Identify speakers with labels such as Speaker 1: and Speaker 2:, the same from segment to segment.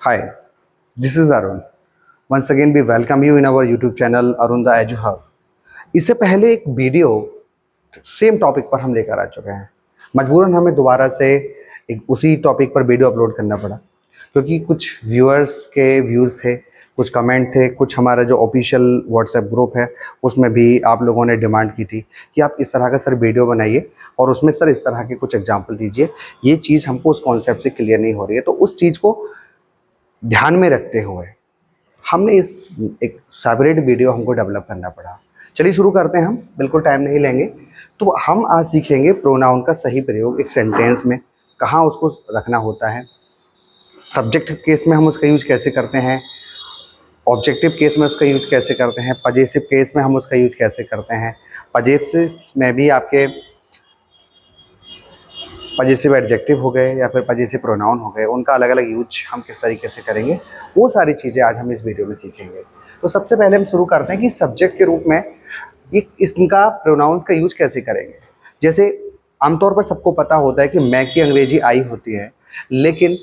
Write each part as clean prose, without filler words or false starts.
Speaker 1: Hi, this is Arun. Once again, we welcome you in our YouTube channel Arun the Edu Hub. इससे पहले एक video same topic पर हम लेकर आ चुके हैं। मजबूरन हमें दोबारा से एक उसी टॉपिक पर वीडियो अपलोड करना पड़ा क्योंकि कुछ व्यूअर्स के व्यूज़ थे, कुछ कमेंट थे, कुछ हमारा जो ऑफिशियल व्हाट्सएप ग्रुप है उसमें भी आप लोगों ने डिमांड की थी कि आप इस तरह का सर वीडियो बनाइए और उसमें सर इस तरह के कुछ एग्जाम्पल दीजिए। ये चीज़ हमको उस कॉन्सेप्ट से क्लियर नहीं हो रही है, तो उस चीज़ को ध्यान में रखते हुए हमने इस एक सेपरेट वीडियो हमको डेवलप करना पड़ा। चलिए शुरू करते हैं, हम बिल्कुल टाइम नहीं लेंगे। तो हम आज सीखेंगे प्रोनाउन का सही प्रयोग एक सेंटेंस में, कहाँ उसको रखना होता है, सब्जेक्टिव केस में हम उसका यूज कैसे करते हैं, ऑब्जेक्टिव केस में उसका यूज कैसे करते हैं, पजेसिव केस में हम उसका यूज कैसे करते हैं, पजेसिव में भी आपके पजेसिव एडजेक्टिव हो गए या फिर पजेसिव प्रोनाउन हो गए, उनका अलग अलग यूज हम किस तरीके से करेंगे, वो सारी चीज़ें आज हम इस वीडियो में सीखेंगे। तो सबसे पहले हम शुरू करते हैं कि सब्जेक्ट के रूप में ये इसका प्रोनाउंस का यूज कैसे करेंगे। जैसे आमतौर पर सबको पता होता है कि मैं की अंग्रेजी आई होती है, लेकिन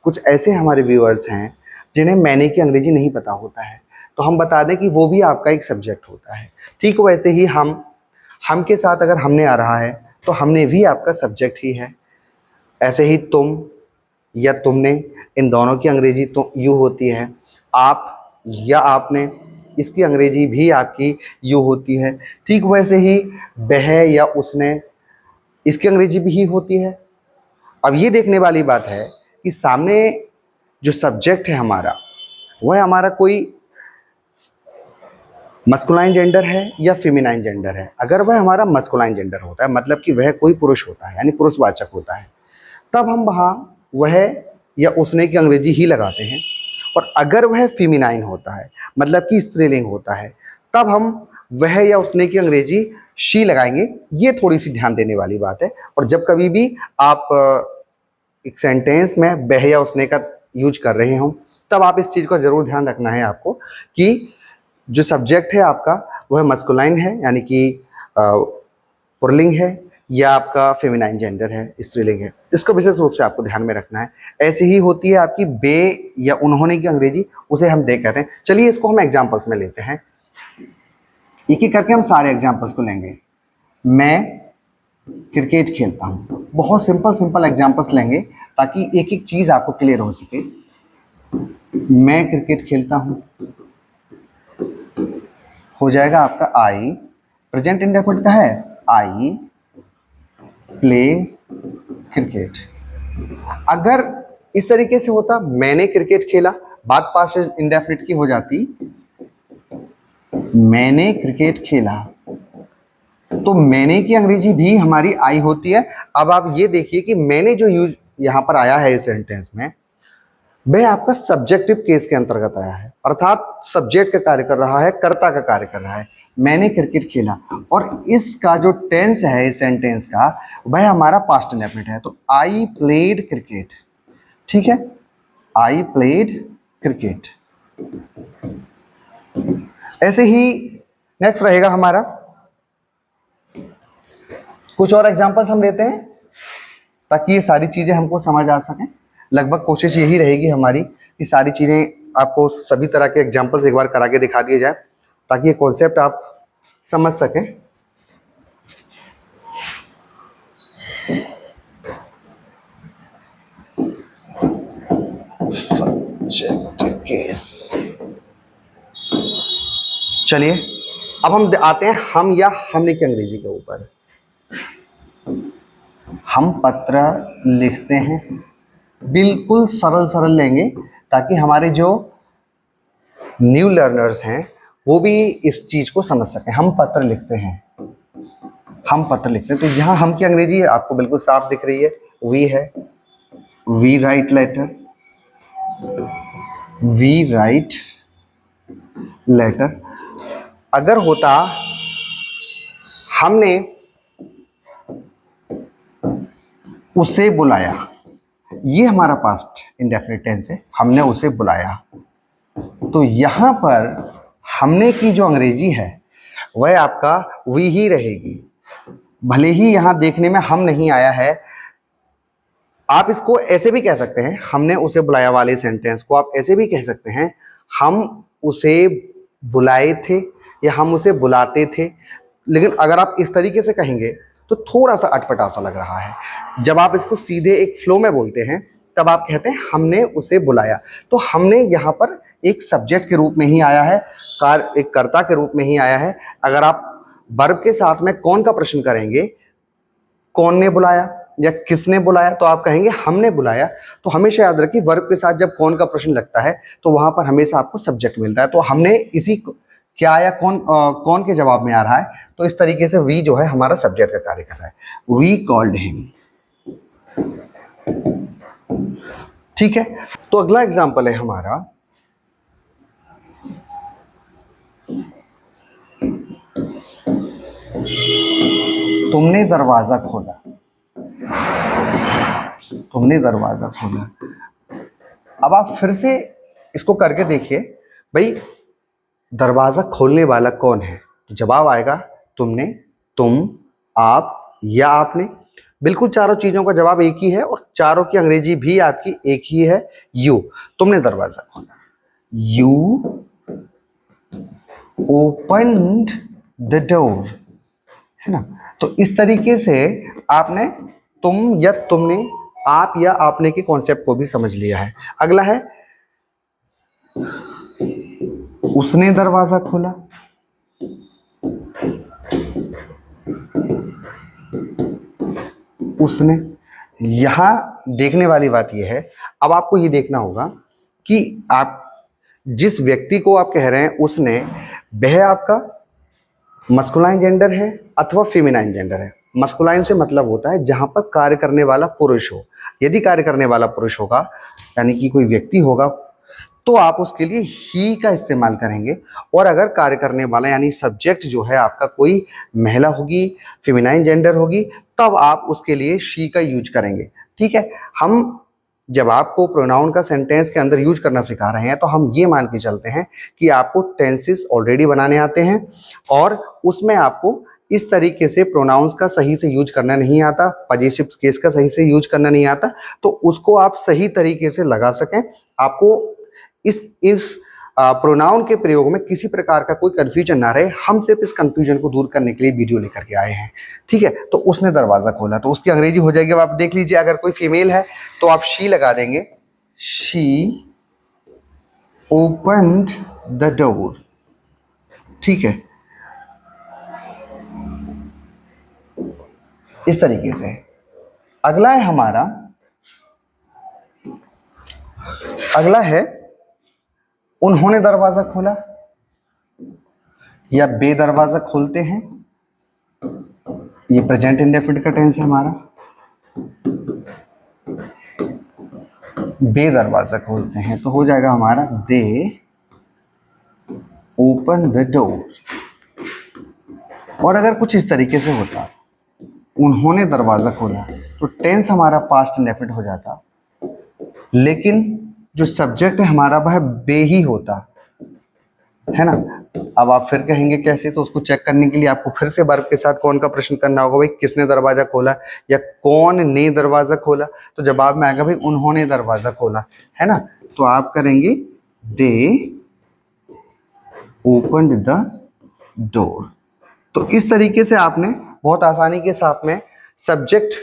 Speaker 1: कुछ ऐसे हमारे व्यूअर्स हैं जिन्हें मैंने की अंग्रेजी नहीं पता होता है, तो हम बता दें कि वो भी आपका एक सब्जेक्ट होता है। ठीक वैसे ही हम के साथ अगर हमने आ रहा है तो हमने भी आपका सब्जेक्ट ही है। ऐसे ही तुम या तुमने, इन दोनों की अंग्रेजी तो यू होती है। आप या आपने, इसकी अंग्रेजी भी आपकी यू होती है। ठीक वैसे ही वह या उसने, इसकी अंग्रेजी भी ही होती है। अब ये देखने वाली बात है कि सामने जो सब्जेक्ट है हमारा, वह हमारा कोई मस्कुलाइन जेंडर है या फेमिनाइन जेंडर है। अगर वह हमारा मस्कुलाइन जेंडर होता है, मतलब कि वह कोई पुरुष होता है, यानी पुरुषवाचक होता है, तब हम वहाँ वह या उसने की अंग्रेजी ही लगाते हैं। और अगर वह फेमिनाइन होता है, मतलब कि स्त्रीलिंग होता है, तब हम वह या उसने की अंग्रेजी शी लगाएंगे। ये थोड़ी सी ध्यान देने वाली बात है। और जब कभी भी आप एक सेंटेंस में वह या उसने का यूज कर रहे हो, तब आप इस चीज़ का ज़रूर ध्यान रखना है आपको कि जो सब्जेक्ट है आपका वह मस्कुलाइन है, यानी कि पुल्लिंग है, या आपका फेमिनाइन जेंडर है, स्त्रीलिंग है। इसको विशेष रूप से आपको ध्यान में रखना है। ऐसे ही होती है आपकी बे या उन्होंने की अंग्रेजी, उसे हम दे कहते हैं। चलिए इसको हम एग्जांपल्स में लेते हैं, एक एक करके हम सारे एग्जांपल्स को लेंगे। मैं क्रिकेट खेलता हूँ, बहुत सिंपल एग्जांपल्स लेंगे ताकि एक एक चीज़ आपको क्लियर हो सके। मैं क्रिकेट खेलता हूँ हो जाएगा आपका आई, प्रेजेंट इंडेफिनिट का है, आई प्ले क्रिकेट। अगर इस तरीके से होता मैंने क्रिकेट खेला, बात पास्ट इंडेफिनिट की हो जाती, मैंने क्रिकेट खेला, तो मैंने की अंग्रेजी भी हमारी आई होती है। अब आप ये देखिए कि मैंने जो यूज यहां पर आया है इस सेंटेंस में, वह आपका सब्जेक्टिव केस के अंतर्गत आया है, अर्थात सब्जेक्ट का कार्य कर रहा है, कर्ता का कार्य कर रहा है। मैंने क्रिकेट खेला, और इसका जो टेंस है इस सेंटेंस का, वह हमारा पास्ट इंडेफिनिट है। तो आई प्लेड क्रिकेट, ठीक है, आई प्लेड क्रिकेट। ऐसे ही नेक्स्ट रहेगा हमारा, कुछ और एग्जांपल्स हम लेते हैं ताकि ये सारी चीज़ें हमको समझ आ सकें। लगभग कोशिश यही रहेगी हमारी कि सारी चीज़ें आपको सभी तरह के एग्जांपल्स एक बार करा के दिखा दिए जाए ताकि ये कॉन्सेप्ट आप समझ सकें। Subject case. चलिए अब हम आते हैं हम या हमने की अंग्रेजी के ऊपर। हम पत्र लिखते हैं, बिल्कुल सरल लेंगे ताकि हमारे जो न्यू लर्नर्स हैं वो भी इस चीज़ को समझ सकें। हम पत्र लिखते हैं, हम पत्र लिखते हैं, तो यहाँ हम की अंग्रेजी आपको बिल्कुल साफ दिख रही है, वी है, we write letter, we write letter. अगर होता हमने उसे बुलाया, ये हमारा पास्ट इंडेफिनिट टेंस है, हमने उसे बुलाया, तो यहाँ पर हमने की जो अंग्रेजी है वह आपका वी ही रहेगी। भले ही यहाँ देखने में हम नहीं आया है, आप इसको ऐसे भी कह सकते हैं, हमने उसे बुलाया वाले सेंटेंस को आप ऐसे भी कह सकते हैं, हम उसे बुलाए थे या हम उसे बुलाते थे। लेकिन अगर आप इस तरीके से कहेंगे तो थोड़ा सा अटपटा सा लग रहा है। जब आप इसको सीधे एक फ्लो में बोलते हैं तब आप कहते हैं हमने उसे बुलाया। तो हमने यहाँ पर एक सब्जेक्ट के रूप में ही आया है, एक कर्ता के रूप में ही आया है। अगर आप वर्ब के साथ में कौन का प्रश्न करेंगे, कौन ने बुलाया या किसने बुलाया, तो आप कहेंगे हमने बुलाया। तो हमेशा याद रखिए वर्ब के साथ जब कौन का प्रश्न लगता है तो वहां पर हमेशा आपको सब्जेक्ट मिलता है। तो हमने इसी क्या या कौन के जवाब में आ रहा है, तो इस तरीके से वी जो है हमारा सब्जेक्ट का कार्य कर रहा है। We called him. ठीक है, तो अगला एग्जाम्पल है हमारा, तुमने दरवाजा खोला। तुमने दरवाजा खोला। अब आप फिर से इसको करके देखिए, भाई दरवाजा खोलने वाला कौन है, तो जवाब आएगा तुमने, तुम, आप या आपने। बिल्कुल चारों चीजों का जवाब एक ही है और चारों की अंग्रेजी भी आपकी एक ही है, यू। तुमने दरवाजा खोला, यू ओपन्ड द डोर, है ना। तो इस तरीके से आपने तुम या तुमने, आप या आपने के कॉन्सेप्ट को भी समझ लिया है। अगला है उसने दरवाजा खोला। उसने, यहां देखने वाली बात यह है, अब आपको ये देखना होगा कि आप जिस व्यक्ति को आप कह रहे हैं उसने, वह आपका मस्कुलाइन जेंडर है अथवा फेमिनाइन जेंडर है। मस्कुलाइन से मतलब होता है जहां पर कार्य करने वाला पुरुष हो। यदि कार्य करने वाला पुरुष होगा यानी कि कोई व्यक्ति होगा तो आप उसके लिए ही का इस्तेमाल करेंगे। और अगर कार्य करने वाला यानी सब्जेक्ट जो है आपका कोई महिला होगी, फेमिनाइन जेंडर होगी, तब आप उसके लिए शी का यूज करेंगे। ठीक है, हम जब आपको प्रोनाउन का सेंटेंस के अंदर यूज करना सिखा रहे हैं तो हम ये मान के चलते हैं कि आपको टेंसेस ऑलरेडी बनाने आते हैं और उसमें आपको इस तरीके से प्रोनाउंस का सही से यूज करना नहीं आता, पजेसिव केस का सही से यूज करना नहीं आता, तो उसको आप सही तरीके से लगा सकें। आपको इस प्रोनाउन के प्रयोग में किसी प्रकार का कोई कंफ्यूजन ना रहे, हम सिर्फ इस कंफ्यूजन को दूर करने के लिए वीडियो लेकर के आए हैं। ठीक है, तो उसने दरवाजा खोला, तो उसकी अंग्रेजी हो जाएगी, अब आप देख लीजिए। अगर कोई फीमेल है तो आप शी लगा देंगे, शी ओपन्ड द डोर। ठीक है, इस तरीके से। अगला है हमारा, अगला है उन्होंने दरवाजा खोला या बे दरवाजा खोलते हैं। ये प्रेजेंट इंडेफिनिट का टेंस है हमारा। बे दरवाजा खोलते हैं तो हो जाएगा हमारा दे ओपन द डोर। और अगर कुछ इस तरीके से होता, उन्होंने दरवाजा खोला, तो टेंस हमारा पास्ट इंडेफिनिट हो जाता, लेकिन जो सब्जेक्ट है हमारा वह बे ही होता, है ना। अब आप फिर कहेंगे कैसे, तो उसको चेक करने के लिए आपको फिर से वर्ब के साथ कौन का प्रश्न करना होगा, भाई किसने दरवाजा खोला या कौन ने दरवाजा खोला। तो जवाब में आएगा भाई उन्होंने दरवाजा खोला, है ना। तो आप करेंगे दे ओपन्ड द डोर। तो इस तरीके से आपने बहुत आसानी के साथ में सब्जेक्ट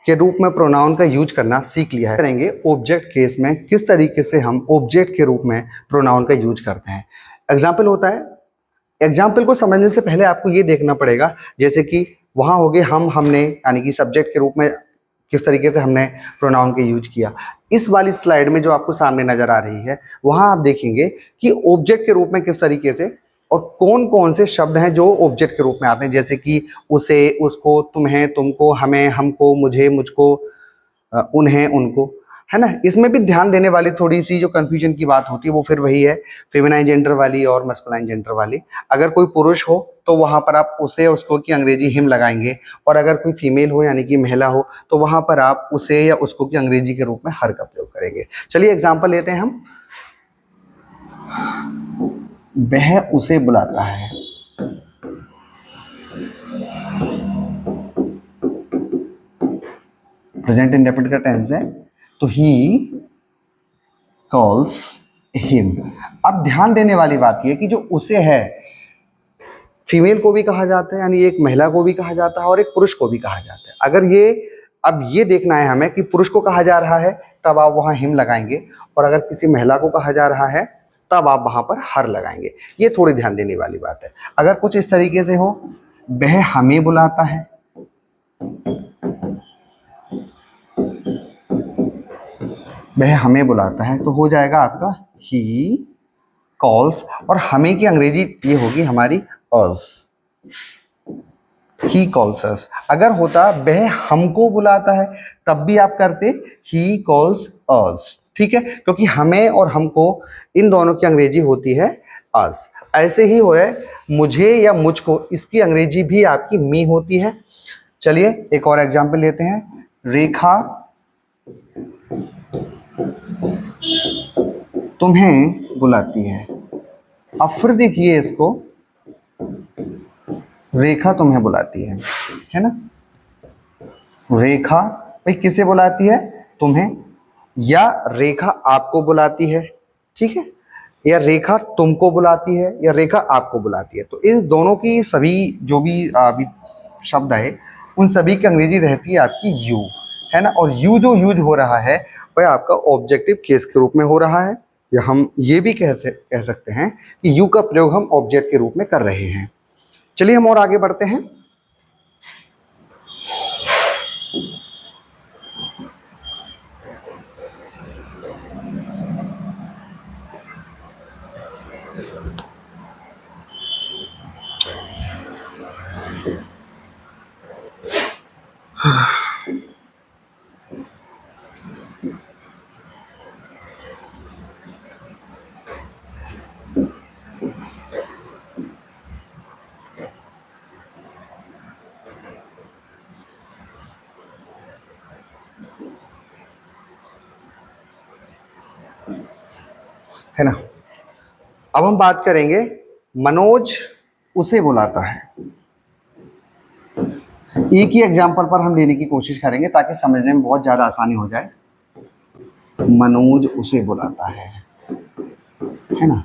Speaker 1: के रूप में प्रोनाउन का यूज करना सीख लिया है। करेंगे ऑब्जेक्ट केस में किस तरीके से हम ऑब्जेक्ट के रूप में प्रोनाउन का यूज करते हैं। एग्जाम्पल होता है, एग्जाम्पल को समझने से पहले आपको ये देखना पड़ेगा, जैसे कि वहां हो गए हम, हमने, यानी कि सब्जेक्ट के रूप में किस तरीके से हमने प्रोनाउन का यूज किया। इस वाली स्लाइड में जो आपको सामने नजर आ रही है वहां आप देखेंगे कि ऑब्जेक्ट के रूप में किस तरीके से और कौन कौन से शब्द हैं जो ऑब्जेक्ट के रूप में आते हैं, जैसे कि उसे, उसको, तुम्हें, तुमको, हमें, हमको, मुझे, मुझको, उन्हें, उनको, है ना। इसमें भी ध्यान देने वाली थोड़ी सी जो कंफ्यूजन की बात होती है वो फिर वही है, फेमिनाइन जेंडर वाली और मस्कुलाइन जेंडर वाली। अगर कोई पुरुष हो तो वहां पर आप उसे, उसको की अंग्रेजी हिम लगाएंगे, और अगर कोई फीमेल हो यानी कि महिला हो तो वहां पर आप उसे या उसको की अंग्रेजी के रूप में हर का प्रयोग करेंगे। चलिए एग्जाम्पल लेते हैं हम। वह उसे बुलाता है। प्रेजेंट इंडेफिनिट का टेंस है, तो ही कॉल्स हिम। अब ध्यान देने वाली बात यह कि जो उसे है फीमेल को भी कहा जाता है, यानी एक महिला को भी कहा जाता है और एक पुरुष को भी कहा जाता है। अगर ये अब ये देखना है हमें कि पुरुष को कहा जा रहा है तब आप वहां हिम लगाएंगे, और अगर किसी महिला को कहा जा रहा है तब आप वहां पर हर लगाएंगे। ये थोड़ी ध्यान देने वाली बात है। अगर कुछ इस तरीके से हो, वह हमें बुलाता है, वह हमें बुलाता है, तो हो जाएगा आपका ही कॉल्स, और हमें की अंग्रेजी ये होगी हमारी अस, ही कॉल्स अस। अगर होता वह हमको बुलाता है तब भी आप करते ही कॉल्स अस, ठीक है, क्योंकि हमें और हमको इन दोनों की अंग्रेजी होती है अस। ऐसे ही होए मुझे या मुझको, इसकी अंग्रेजी भी आपकी मी होती है। चलिए एक और एग्जाम्पल लेते हैं। रेखा तुम्हें बुलाती है। अब फिर देखिए इसको, रेखा तुम्हें बुलाती है ना। रेखा भाई किसे बुलाती है? तुम्हें, या रेखा आपको बुलाती है, ठीक है, या रेखा तुमको बुलाती है, या रेखा आपको बुलाती है। तो इन दोनों की सभी जो भी अभी शब्द है उन सभी की अंग्रेजी रहती है आपकी यू, है ना। और यू जो यूज हो रहा है वह आपका ऑब्जेक्टिव केस के रूप में हो रहा है, या हम ये भी कह सकते हैं कि यू का प्रयोग हम ऑब्जेक्ट के रूप में कर रहे हैं। चलिए हम और आगे बढ़ते हैं। है ना। अब हम बात करेंगे मनोज उसे बुलाता है। एक ही एग्जाम्पल पर हम लेने की कोशिश करेंगे ताकि समझने में बहुत ज़्यादा आसानी हो जाए। मनोज उसे बुलाता है ना।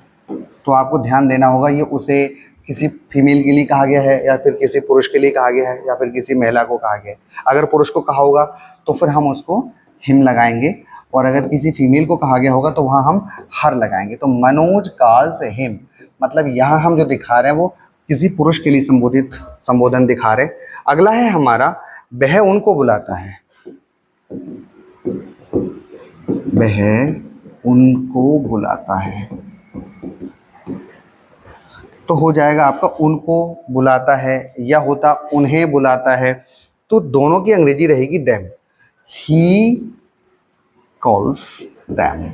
Speaker 1: तो आपको ध्यान देना होगा ये उसे किसी फीमेल के लिए कहा गया है, या फिर किसी पुरुष के लिए कहा गया है, या फिर किसी महिला को कहा गया है। अगर पुरुष को कहा होगा तो फिर हम उसको हिम लगाएंगे, और अगर किसी फीमेल को कहा गया होगा तो वहाँ हम हर लगाएंगे। तो मनोज कॉल्स हिम, मतलब यहाँ हम जो दिखा रहे हैं वो किसी पुरुष के लिए संबोधन दिखा रहे। अगला है हमारा वह उनको बुलाता है। वह उनको बुलाता है, तो हो जाएगा आपका उनको बुलाता है, या होता उन्हें बुलाता है, तो दोनों की अंग्रेजी रहेगी देम। ही कॉल्स देम,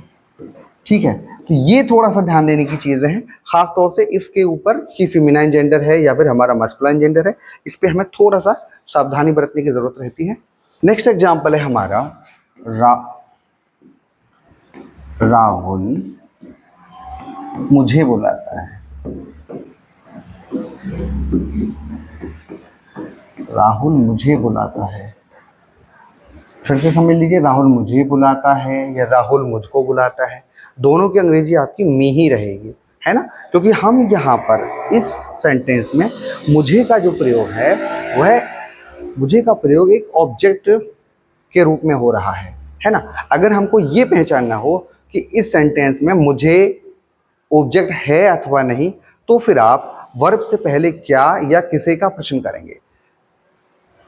Speaker 1: ठीक है। तो ये थोड़ा सा ध्यान देने की चीजें हैं, खास तौर से इसके ऊपर कि फेमिनाइन जेंडर है या फिर हमारा मस्कुलाइन जेंडर है, इस पे हमें थोड़ा सा सावधानी बरतने की जरूरत रहती है। नेक्स्ट एग्जाम्पल है हमारा राहुल मुझे बुलाता है। राहुल मुझे बुलाता है, फिर से समझ लीजिए, राहुल मुझे बुलाता है या राहुल मुझको बुलाता है, दोनों की अंग्रेजी आपकी मी ही रहेगी, है ना। क्योंकि हम यहाँ पर इस सेंटेंस में मुझे का जो प्रयोग है वह मुझे का प्रयोग एक ऑब्जेक्ट के रूप में हो रहा है ना। अगर हमको ये पहचानना हो कि इस सेंटेंस में मुझे ऑब्जेक्ट है अथवा नहीं, तो फिर आप वर्ब से पहले क्या या किसे का प्रश्न करेंगे।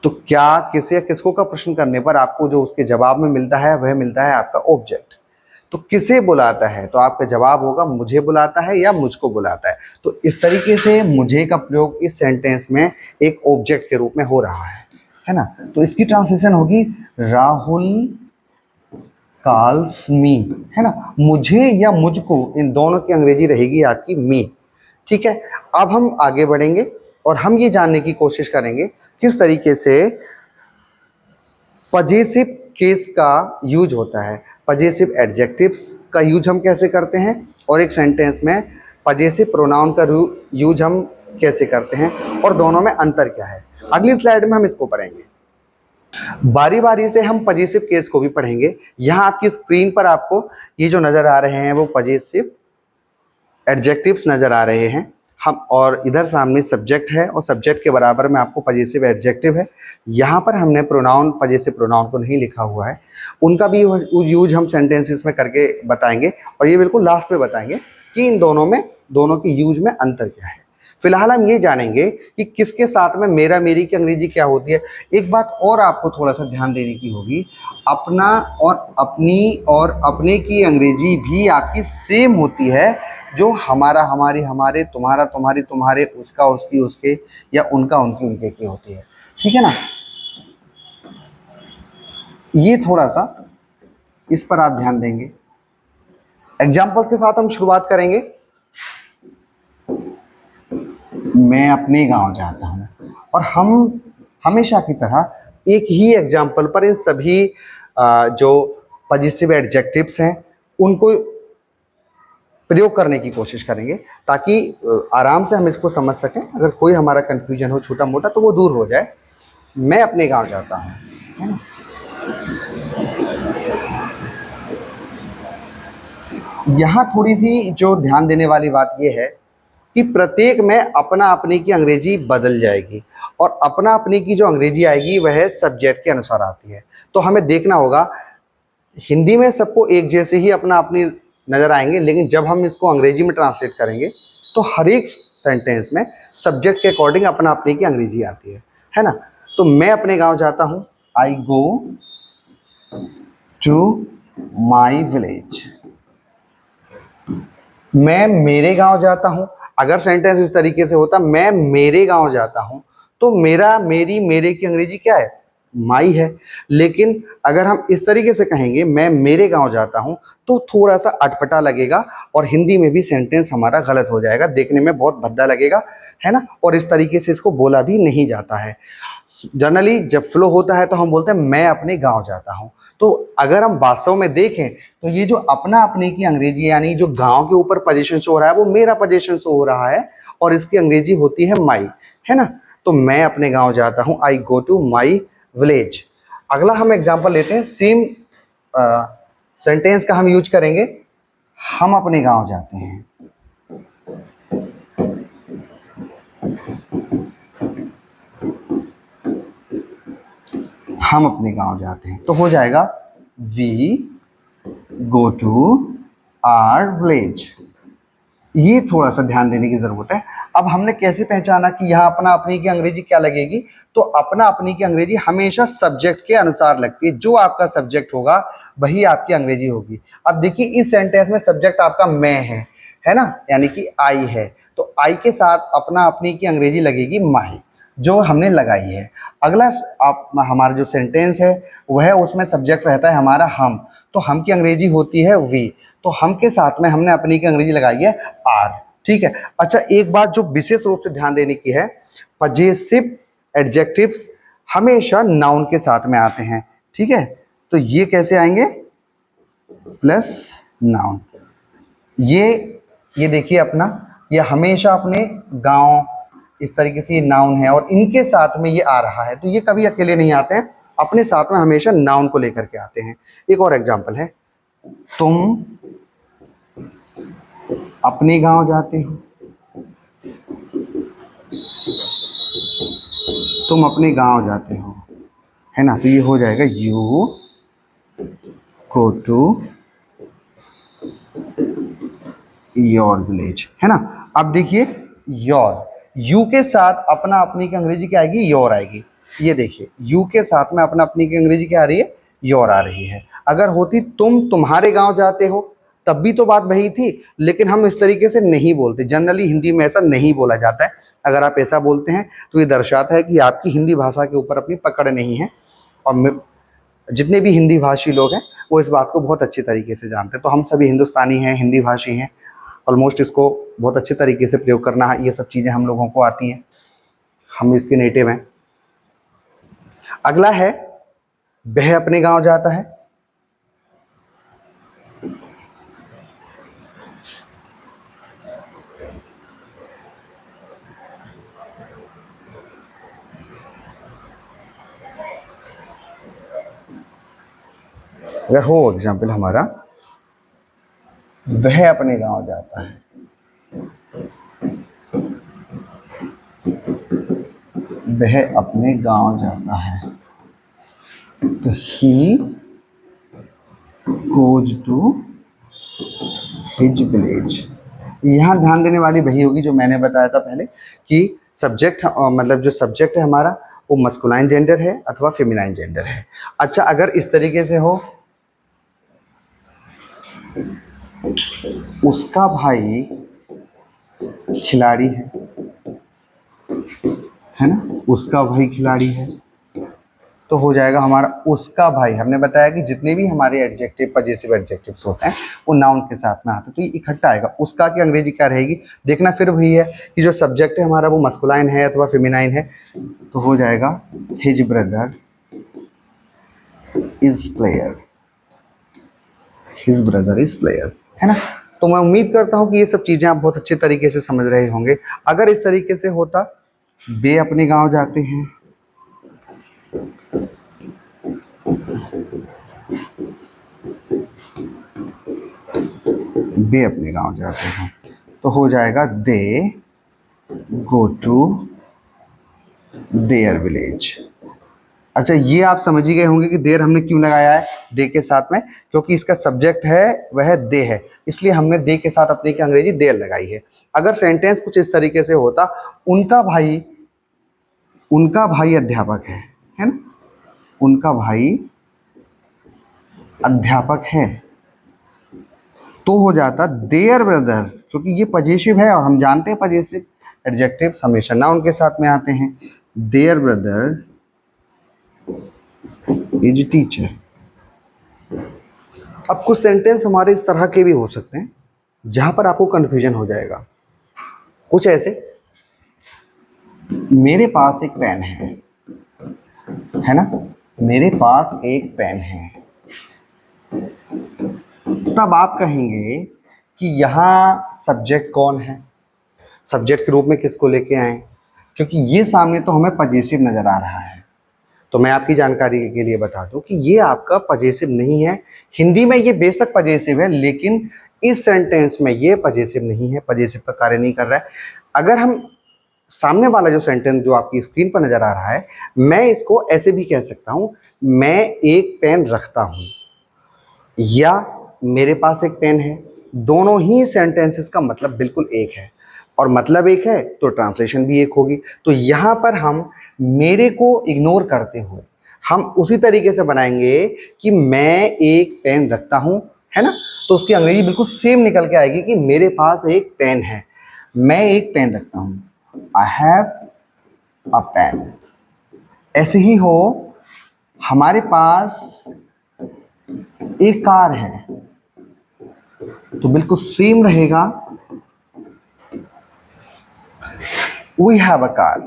Speaker 1: तो क्या, किसे या किसको का प्रश्न करने पर आपको जो उसके जवाब में मिलता है वह मिलता है आपका ऑब्जेक्ट। तो किसे बुलाता है, तो आपका जवाब होगा मुझे बुलाता है या मुझको बुलाता है। तो इस तरीके से मुझे का प्रयोग इस सेंटेंस में एक ऑब्जेक्ट के रूप में हो रहा है ना। तो इसकी ट्रांसलेशन होगी राहुल कॉल्स मी, है ना। मुझे या मुझको, इन दोनों की अंग्रेजी रहेगी आपकी मी, ठीक है। अब हम आगे बढ़ेंगे और हम ये जानने की कोशिश करेंगे किस तरीके से पजेसिव केस का यूज होता है, पजेसिव एडजेक्टिव्स का यूज हम कैसे करते हैं, और एक सेंटेंस में पजेसिव प्रोनाउन का यूज हम कैसे करते हैं, और दोनों में अंतर क्या है। अगली स्लाइड में हम इसको पढ़ेंगे। बारी बारी से हम पजेसिव केस को भी पढ़ेंगे। यहाँ आपकी स्क्रीन पर आपको ये जो नज़र आ रहे हैं वो पजेसिव एडजेक्टिव्स नज़र आ रहे हैं हम, और इधर सामने सब्जेक्ट है और सब्जेक्ट के बराबर में आपको पजेसिव एडजेक्टिव है। यहाँ पर हमने प्रोनाउन, पजेसिव प्रोनाउन को नहीं लिखा हुआ है, उनका भी यूज हम सेंटेंसेस में करके बताएंगे, और ये बिल्कुल लास्ट में बताएंगे कि इन दोनों में, दोनों के यूज में अंतर क्या है। फिलहाल हम ये जानेंगे कि किसके साथ में मेरा मेरी की अंग्रेजी क्या होती है। एक बात और आपको थोड़ा सा ध्यान देने की होगी, अपना और अपनी और अपने की अंग्रेजी भी आपकी सेम होती है, जो हमारा हमारी हमारे, तुम्हारा तुम्हारी तुम्हारे, उसका उसकी उसके, या उनका उनकी उनके की होती है। ठीक है ना, ये थोड़ा सा इस पर आप ध्यान देंगे। एग्जाम्पल्स के साथ हम शुरुआत करेंगे। मैं अपने गांव जाता हूं, और हम हमेशा की तरह एक ही एग्जाम्पल पर इन सभी जो पॉजिटिव एडजेक्टिव्स हैं उनको प्रयोग करने की कोशिश करेंगे, ताकि आराम से हम इसको समझ सकें। अगर कोई हमारा कंफ्यूजन हो छोटा मोटा तो वो दूर हो जाए। मैं अपने गांव जाता हूं, है ना। यहाँ थोड़ी सी जो ध्यान देने वाली बात ये है कि प्रत्येक में अपना अपने की अंग्रेजी बदल जाएगी, और अपना अपने की जो अंग्रेजी आएगी वह सब्जेक्ट के अनुसार आती है। तो हमें देखना होगा, हिंदी में सबको एक जैसे ही अपना अपनी नज़र आएंगे, लेकिन जब हम इसको अंग्रेजी में ट्रांसलेट करेंगे तो हर एक सेंटेंस में सब्जेक्ट के अकॉर्डिंग अपना अपने की अंग्रेजी आती है ना। तो मैं अपने गांव जाता हूं, आई गो टू माई विलेज। मैं मेरे गांव जाता हूं, अगर सेंटेंस इस तरीके से होता मैं मेरे गांव जाता हूं, तो मेरा, मेरी, मेरे की अंग्रेजी क्या है, माई है। लेकिन अगर हम इस तरीके से कहेंगे मैं मेरे गांव जाता हूं, तो थोड़ा सा अटपटा लगेगा, और हिंदी में भी सेंटेंस हमारा गलत हो जाएगा, देखने में बहुत भद्दा लगेगा, है ना। और इस तरीके से इसको बोला भी नहीं जाता है। जनरली जब फ्लो होता है तो हम बोलते हैं मैं अपने गांव जाता हूं। तो अगर हम वास्तव में देखें तो ये जो अपना अपने की अंग्रेजी, यानी जो गांव के ऊपर पोजीशन शो हो रहा है वो मेरा पोजीशन शो हो रहा है, और इसकी अंग्रेजी होती है माई, है ना। तो मैं अपने गांव जाता हूं, आई गो टू माई विलेज। अगला हम एग्जांपल लेते हैं, सेम सेंटेंस का हम यूज करेंगे, हम अपने गांव जाते हैं। हम अपने गांव जाते हैं, तो हो जाएगा we go to our village. ये थोड़ा सा ध्यान देने की ज़रूरत है। अब हमने कैसे पहचाना कि यहाँ अपना अपनी की अंग्रेजी क्या लगेगी, तो अपना अपनी की अंग्रेजी हमेशा सब्जेक्ट के अनुसार लगती है, जो आपका सब्जेक्ट होगा वही आपकी अंग्रेजी होगी। अब देखिए इस सेंटेंस में सब्जेक्ट आपका मैं है ना, यानी कि आई है, तो आई के साथ अपना अपनी की अंग्रेजी लगेगी माई, जो हमने लगाई है। अगला आप हमारा जो सेंटेंस है वह, उसमें सब्जेक्ट रहता है हमारा हम, तो हम की अंग्रेजी होती है वी, तो हम के साथ में हमने अपनी की अंग्रेजी लगाई है आर। ठीक है। अच्छा, एक बात जो विशेष रूप से ध्यान देने की है, पजेसिव एडजेक्टिव्स हमेशा नाउन के साथ में आते हैं। ठीक है, तो ये कैसे आएंगे, प्लस नाउन। ये देखिए अपना, ये हमेशा अपने गांव, इस तरीके से ये नाउन है, और इनके साथ में ये आ रहा है, तो ये कभी अकेले नहीं आते हैं, अपने साथ में हमेशा नाउन को लेकर के आते हैं। एक और एग्जांपल है, तुम अपने गांव जाते हो, तुम अपने गांव जाते हो, है ना। तो ये हो जाएगा you go to your village, है ना। अब देखिए योर, यू के साथ अपना अपनी की अंग्रेजी क्या आएगी, योर आएगी। ये देखिए यू के साथ में अपना अपनी की अंग्रेजी क्या आ रही है, योर आ रही है। अगर होती तुम तुम्हारे गांव जाते हो, तब भी तो बात वही थी, लेकिन हम इस तरीके से नहीं बोलते, जनरली हिंदी में ऐसा नहीं बोला जाता है। अगर आप ऐसा बोलते हैं तो ये दर्शाता है कि आपकी हिंदी भाषा के ऊपर अपनी पकड़ नहीं है, और जितने भी हिंदी भाषी लोग हैं वो इस बात को बहुत अच्छी तरीके से जानते हैं। तो हम सभी हिंदुस्तानी हैं, हिंदी भाषी हैं, ऑलमोस्ट इसको बहुत अच्छे तरीके से प्रयोग करना है, ये सब चीज़ें हम लोगों को आती हैं, हम इसके नेटिव हैं। अगला है, वह अपने गांव जाता है। अगर हो एग्जाम्पल हमारा वह अपने गांव जाता है, वह अपने गांव जाता है, तो he goes to his village. यहाँ ध्यान देने वाली वही होगी जो मैंने बताया था पहले कि सब्जेक्ट मतलब जो सब्जेक्ट है हमारा वो मस्कुलाइन जेंडर है अथवा फेमिनाइन जेंडर है। अच्छा, अगर इस तरीके से हो, उसका भाई खिलाड़ी है ना, उसका भाई खिलाड़ी है, तो हो जाएगा हमारा उसका भाई। हमने बताया कि जितने भी हमारे एडजेक्टिव पजेसिव एडजेक्टिव्स होते हैं वो नाउन के साथ में आते हैं, तो ये इकट्ठा आएगा। उसका की अंग्रेजी क्या रहेगी, देखना फिर वही है कि जो सब्जेक्ट है हमारा वो मस्कुलाइन है अथवा फेमिनाइन है, तो हो जाएगा his brother is player, his brother is player, है ना। तो मैं उम्मीद करता हूँ कि ये सब चीज़ें आप बहुत अच्छे तरीके से समझ रहे होंगे। अगर इस तरीके से होता, वे अपने गांव जाते हैं, वे अपने गांव जाते हैं, तो हो जाएगा दे गो टू देयर विलेज। अच्छा, ये आप समझ ही गए होंगे कि देर हमने क्यों लगाया है दे के साथ में, क्योंकि इसका सब्जेक्ट है वह दे है, इसलिए हमने दे के साथ अपने की अंग्रेजी देर लगाई है। अगर सेंटेंस कुछ इस तरीके से होता, उनका भाई अध्यापक है ना, उनका भाई अध्यापक है, तो हो जाता देयर ब्रदर, क्योंकि ये पजेसिव है और हम जानते हैं पजेसिव एडजेक्टिव हमेशा नाउन के साथ में आते हैं। Their brother is teacher. अब कुछ सेंटेंस हमारे इस तरह के भी हो सकते हैं जहां पर आपको कंफ्यूजन हो जाएगा। कुछ ऐसे, मेरे पास एक पेन है ना, मेरे पास एक पेन है, तब आप कहेंगे कि यहाँ सब्जेक्ट कौन है, सब्जेक्ट के रूप में किसको लेके आए, क्योंकि ये सामने तो हमें पजेसिव नजर आ रहा है। तो मैं आपकी जानकारी के लिए बता दूं कि ये आपका पजेसिव नहीं है। हिंदी में ये बेशक पजेसिव है, लेकिन इस सेंटेंस में ये पजेसिव नहीं है, पजेसिव का कार्य नहीं कर रहा है। अगर हम सामने वाला जो सेंटेंस जो आपकी स्क्रीन पर नजर आ रहा है, मैं इसको ऐसे भी कह सकता हूं, मैं एक पेन रखता हूं या मेरे पास एक पेन है, दोनों ही सेंटेंसेस का मतलब बिल्कुल एक है, और मतलब एक है तो ट्रांसलेशन भी एक होगी। तो यहाँ पर हम मेरे को इग्नोर करते हुए हम उसी तरीके से बनाएंगे कि मैं एक पेन रखता हूं, है ना, तो उसकी अंग्रेजी बिल्कुल सेम निकल के आएगी कि मेरे पास एक पेन है, मैं एक पेन रखता हूं, आई हैव अ पेन। ऐसे ही हो, हमारे पास एक कार है, तो बिल्कुल सेम रहेगा, we have a car,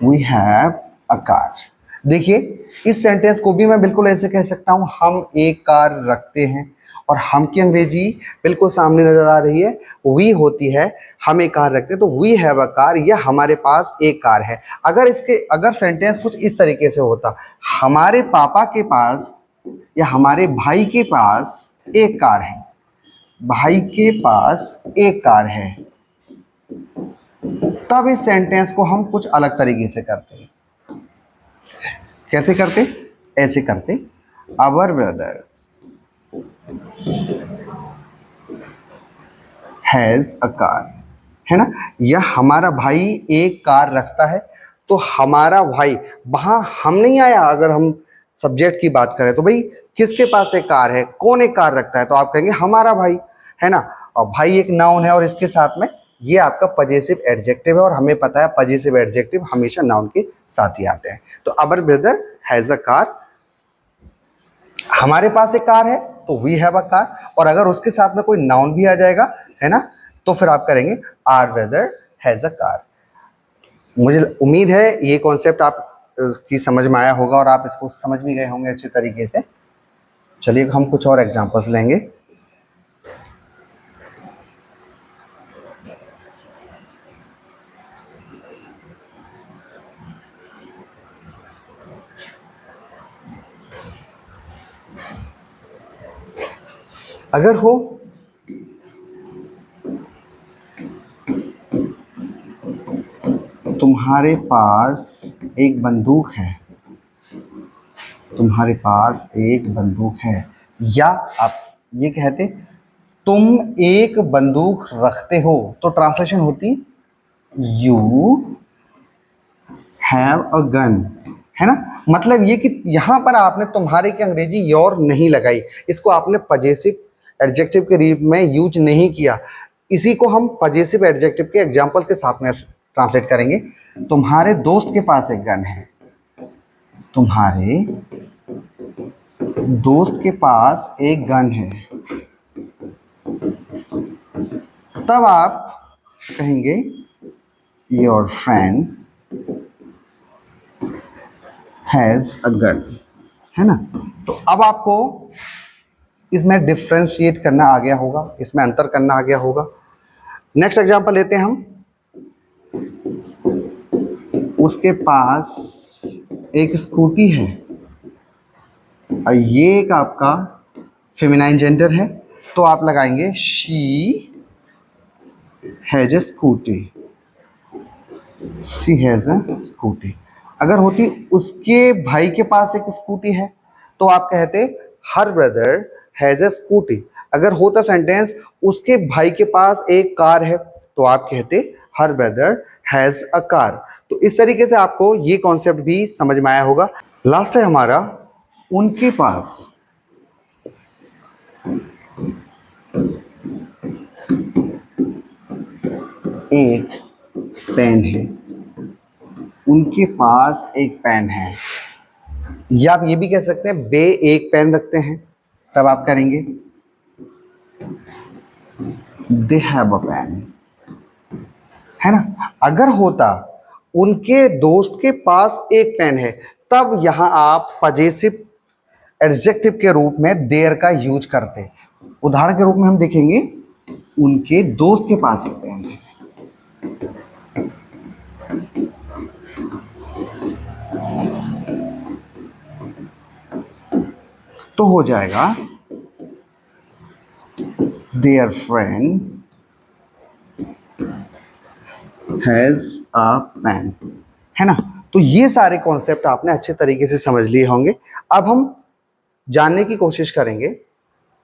Speaker 1: we have a car. देखिए, इस सेंटेंस को भी मैं बिल्कुल ऐसे कह सकता हूं, हम एक कार रखते हैं, और हम की अंग्रेजी बिल्कुल सामने नजर आ रही है, वी होती है, हम एक कार रखते हैं, तो वी हैव अ कार, या हमारे पास एक कार है। अगर सेंटेंस कुछ इस तरीके से होता, हमारे पापा के पास या हमारे भाई के पास एक कार है, भाई के पास एक कार है, तब इस सेंटेंस को हम कुछ अलग तरीके से करते हैं। कैसे करते, ऐसे करते, our brother has a car, है ना, या हमारा भाई एक कार रखता है, तो हमारा भाई, वहां हम नहीं आया। अगर हम सब्जेक्ट की बात करें तो भाई किसके पास एक कार है, कौन एक कार रखता है, तो आप कहेंगे हमारा भाई, है ना। और भाई एक नाउन है और इसके साथ में ये आपका पजेसिव एडजेक्टिव है, और हमें पता है पजेसिव एडजेक्टिव हमेशा नाउन के साथ ही आते हैं। तो अवर ब्रदर हैज अ कार, हमारे पास एक कार है तो वी हैव अ कार, और अगर उसके साथ में कोई नाउन भी आ जाएगा, है ना, तो फिर आप करेंगे our brother has a car. मुझे उम्मीद है ये कॉन्सेप्ट आप की समझ में आया होगा और आप इसको समझ भी गए होंगे अच्छे तरीके से। चलिए हम कुछ और एग्जांपल्स लेंगे। अगर हो तुम्हारे पास एक बंदूक है, तुम्हारे पास एक बंदूक है, या आप ये कहते तुम एक बंदूक रखते हो, तो ट्रांसलेशन होती यू हैव अ गन, है ना। मतलब ये कि यहां पर आपने तुम्हारे की अंग्रेजी योर नहीं लगाई, इसको आपने पजेसिव एडजेक्टिव के रूप में यूज नहीं किया। इसी को हम पजेसिव एडजेक्टिव के एग्जाम्पल के साथ में ट्रांसलेट करेंगे। तुम्हारे दोस्त के पास एक गन है, तुम्हारे दोस्त के पास एक गन है, तब आप कहेंगे your friend has a gun, है ना। तो अब आपको इसमें डिफ्रेंशिएट करना आ गया होगा, इसमें अंतर करना आ गया होगा। नेक्स्ट एग्जांपल लेते हैं हम। उसके पास एक स्कूटी है, और ये एक आपका फेमिनाइन जेंडर है, तो आप लगाएंगे she has a scooty, she has a scooty. अगर होती उसके भाई के पास एक स्कूटी है, तो आप कहते her brother has a scooty. अगर होता सेंटेंस उसके भाई के पास एक कार है, तो आप कहते her brother has a car. तो इस तरीके से आपको ये कॉन्सेप्ट भी समझ में आया होगा। लास्ट है हमारा उनके पास एक पेन है, उनके पास एक पेन है, या आप ये भी कह सकते हैं वे एक पेन रखते हैं, तब आप करेंगे दे हैव अ पेन, है ना। अगर होता उनके दोस्त के पास एक पेन है, तब यहां आप पजेसिव एडजेक्टिव के रूप में देयर का यूज करते। उदाहरण के रूप में हम देखेंगे उनके दोस्त के पास एक पेन है, तो हो जाएगा their friend has a pen, है ना। तो ये सारे कॉन्सेप्ट आपने अच्छे तरीके से समझ लिए होंगे। अब हम जानने की कोशिश करेंगे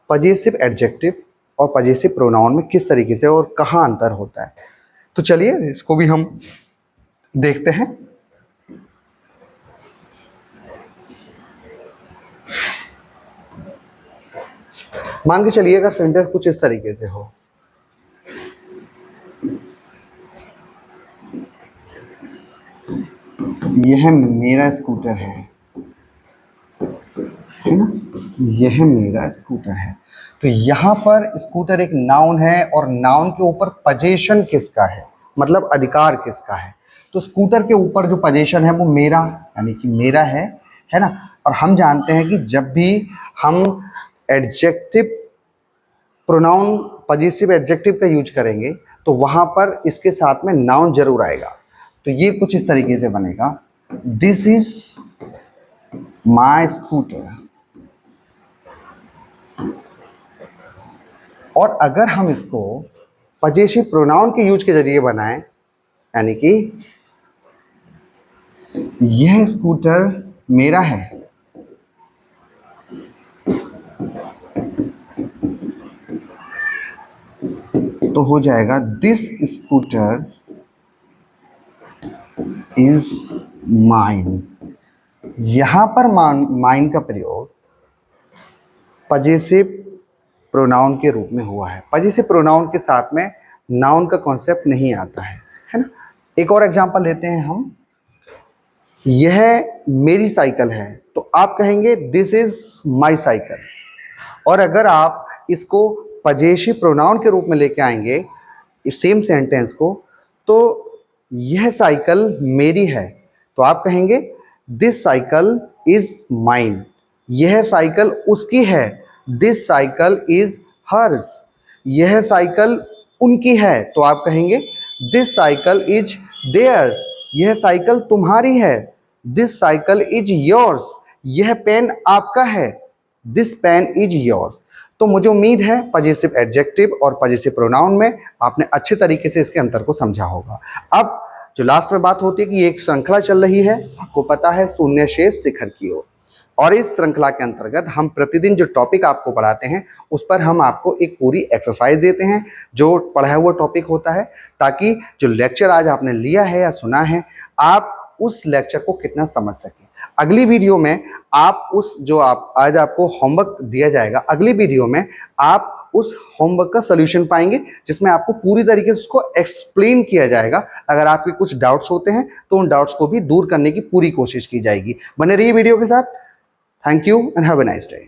Speaker 1: पजेसिव एडजेक्टिव और पजेसिव प्रोनाउन में किस तरीके से और कहाँ अंतर होता है। तो चलिए इसको भी हम देखते हैं। मान के चलिए अगर सेंटेंस कुछ इस तरीके से हो, यह मेरा स्कूटर है ना, यह मेरा स्कूटर है। तो यहाँ पर स्कूटर एक नाउन है, और नाउन के ऊपर पोजीशन किसका है, मतलब अधिकार किसका है। तो स्कूटर के ऊपर जो पोजीशन है वो मेरा, यानी कि मेरा है ना। और हम जानते हैं कि जब भी हम एडजेक्टिव प्रोनाउन पजेसिव एडजेक्टिव का यूज करेंगे, तो वहाँ पर इसके साथ में नाउन जरूर आएगा। तो ये कुछ इस तरीके से बनेगा, दिस इज माई स्कूटर। और अगर हम इसको पजेसिव प्रोनाउन के यूज के जरिए बनाएं, यानी कि यह स्कूटर मेरा है, तो हो जाएगा दिस स्कूटर इज माइन। यहां पर माइन का प्रयोग पजेसिव प्रोनाउन के रूप में हुआ है। पजेसिव प्रोनाउन के साथ में नाउन का कॉन्सेप्ट नहीं आता है ना। एक और एग्जांपल लेते हैं हम, यह मेरी साइकिल है, तो आप कहेंगे दिस इज माई साइकिल। और अगर आप इसको पजेसिव प्रोनाउन के रूप में लेके आएंगे इस सेम सेंटेंस को, तो यह साइकिल मेरी है, तो आप कहेंगे दिस साइकिल इज माइन। यह साइकिल उसकी है, दिस साइकिल इज हर्स। यह साइकिल उनकी है, तो आप कहेंगे दिस साइकिल इज देयर्स। यह साइकिल तुम्हारी है, दिस साइकिल इज योर्स। यह पेन आपका है, दिस पेन इज योर्स। तो मुझे उम्मीद है पजेसिव एडजेक्टिव और पजेसिव प्रोनाउन में आपने अच्छे तरीके से इसके अंतर को समझा होगा। अब जो लास्ट में बात होती है कि एक श्रृंखला चल रही है, आपको पता है, शून्य शेष शिखर की ओर, और इस श्रृंखला के अंतर्गत हम प्रतिदिन जो टॉपिक आपको पढ़ाते हैं उस पर हम आपको एक पूरी एक्सरसाइज देते हैं जो पढ़ा हुआ टॉपिक होता है, ताकि जो लेक्चर आज आपने लिया है या सुना है आप उस लेक्चर को कितना समझ सकें। अगली वीडियो में आप उस जो आप आज आपको होमवर्क दिया जाएगा, अगली वीडियो में आप उस होमवर्क का सॉल्यूशन पाएंगे जिसमें आपको पूरी तरीके से उसको एक्सप्लेन किया जाएगा। अगर आपके कुछ डाउट्स होते हैं तो उन डाउट्स को भी दूर करने की पूरी कोशिश की जाएगी। बने रहिए वीडियो के साथ। Thank you and have a nice day.